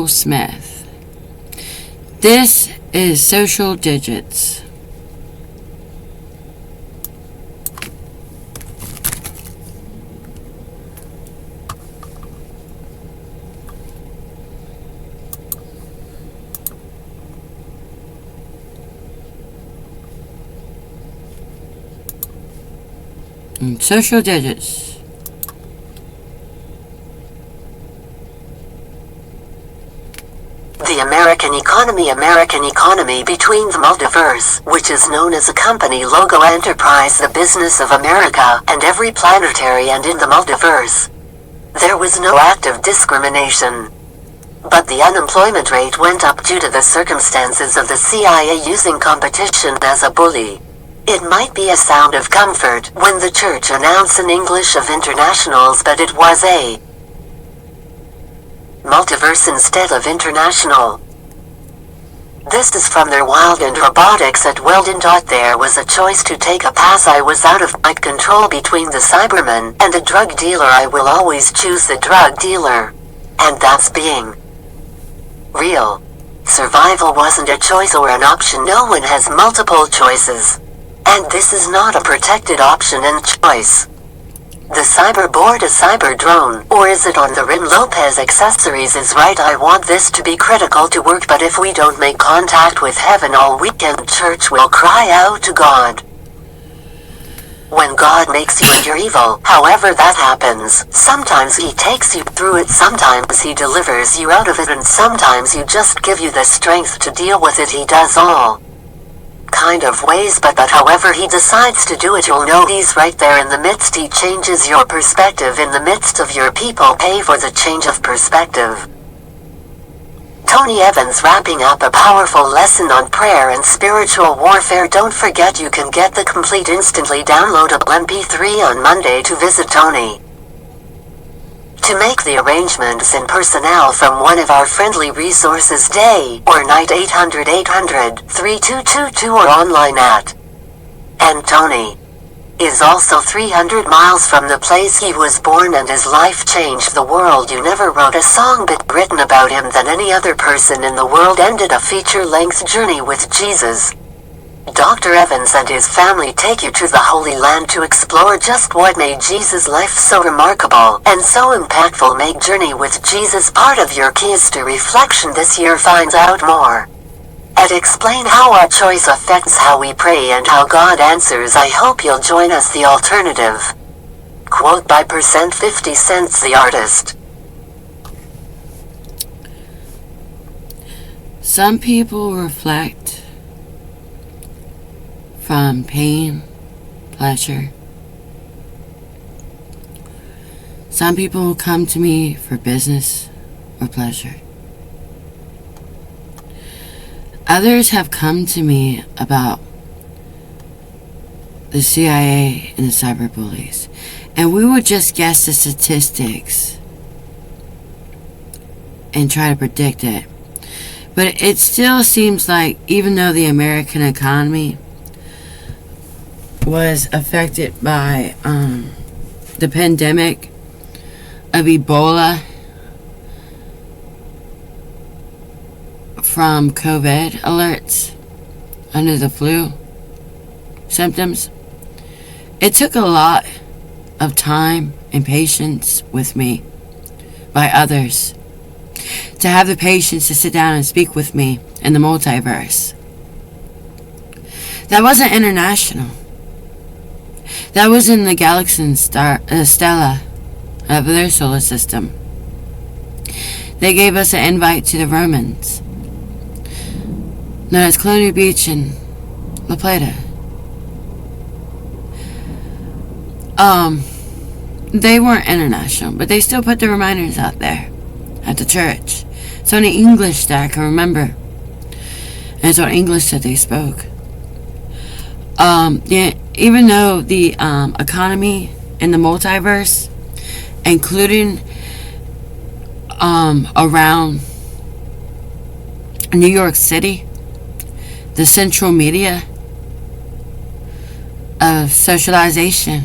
Michael Smith. This is Social Digits. Social Digits. The American economy between the multiverse, which is known as a company logo enterprise, the business of America, and every planetary and in the multiverse. There was no act of discrimination. But the unemployment rate went up due to the circumstances of the CIA using competition as a bully. It might be a sound of comfort when the church announced in English of internationals, but it was a multiverse instead of international. This is from their Wild and Robotics at Weldon. There was a choice to take a pass. I was out of my control between the Cyberman and a drug dealer. I will always choose the drug dealer. And that's being real. Survival wasn't a choice or an option. No one has multiple choices. And this is not a protected option and choice. The cyberboard a cyber drone, or is it on the rim? Lopez Accessories is right. I want this to be critical to work, but if we don't make contact with heaven all weekend, church will cry out to God. When God makes you and you're evil, however that happens, sometimes He takes you through it, sometimes He delivers you out of it, and sometimes He just gives you the strength to deal with it. He does all kind of ways, but however He decides to do it, you'll know He's right there in the midst. He changes your perspective in the midst of your people. Pay for the change of perspective. Tony Evans wrapping up a powerful lesson on prayer and spiritual warfare. Don't forget you can get the complete instantly downloadable MP3 on Monday. To visit Tony to make the arrangements in personnel from one of our friendly resources, day or night, 800-800-3222, or online at. And Tony is also 300 miles from the place he was born, and his life changed the world. You never wrote a song but written about him than any other person in the world. Ended a feature-length journey with Jesus. Dr. Evans and his family take you to the Holy Land to explore just what made Jesus' life so remarkable and so impactful. Make Journey with Jesus part of your Keys to Reflection this year. Find out more and explain how our choice affects how we pray and how God answers. I hope you'll join us. The Alternative. Quote by Percent 50 Cents, the artist. Some people reflect from pain, pleasure. Some people come to me for business or pleasure. Others have come to me about the CIA and the cyberbullies, and we would just guess the statistics and try to predict it. But it still seems like, even though the American economy was affected by the pandemic of Ebola from COVID alerts under the flu symptoms, it took a lot of time and patience with me by others to have the patience to sit down and speak with me in the multiverse. That wasn't international. That was in the galaxy Stella of their solar system. They gave us an invite to the Romans, known as Colonial Beach and La Plata. They weren't international, but they still put the reminders out there at the church. It's only English that I can remember, and it's on English that they spoke. Even though the economy in the multiverse, including around New York City, the central media of socialization,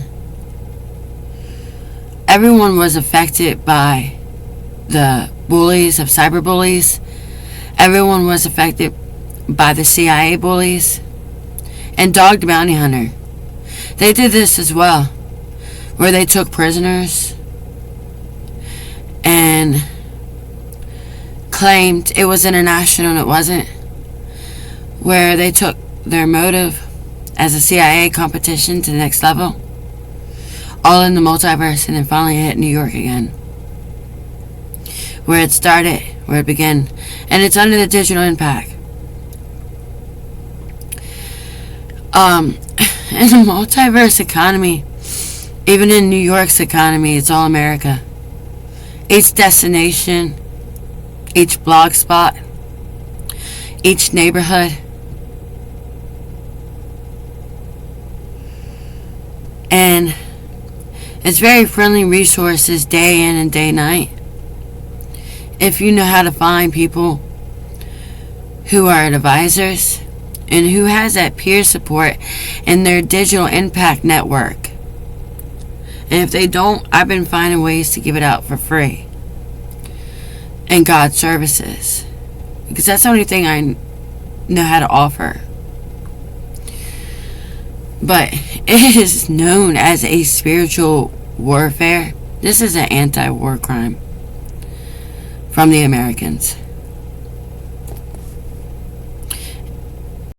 everyone was affected by the bullies, of cyber bullies. Everyone was affected by the CIA bullies. And Dog the Bounty Hunter. They did this as well, where they took prisoners and claimed it was international and it wasn't, where they took their motive as a CIA competition to the next level, all in the multiverse, and then finally hit New York again, where it started, where it began, and it's under the Digital Impact. In the multiverse economy, even in New York's economy, it's all America. Each destination, each blog spot, each neighborhood, and it's very friendly resources day in and day night. If you know how to find people who are advisors and who has that peer support in their digital impact network. And if they don't, I've been finding ways to give it out for free. And God services. Because that's the only thing I know how to offer. But it is known as a spiritual warfare. This is an anti-war crime from the Americans.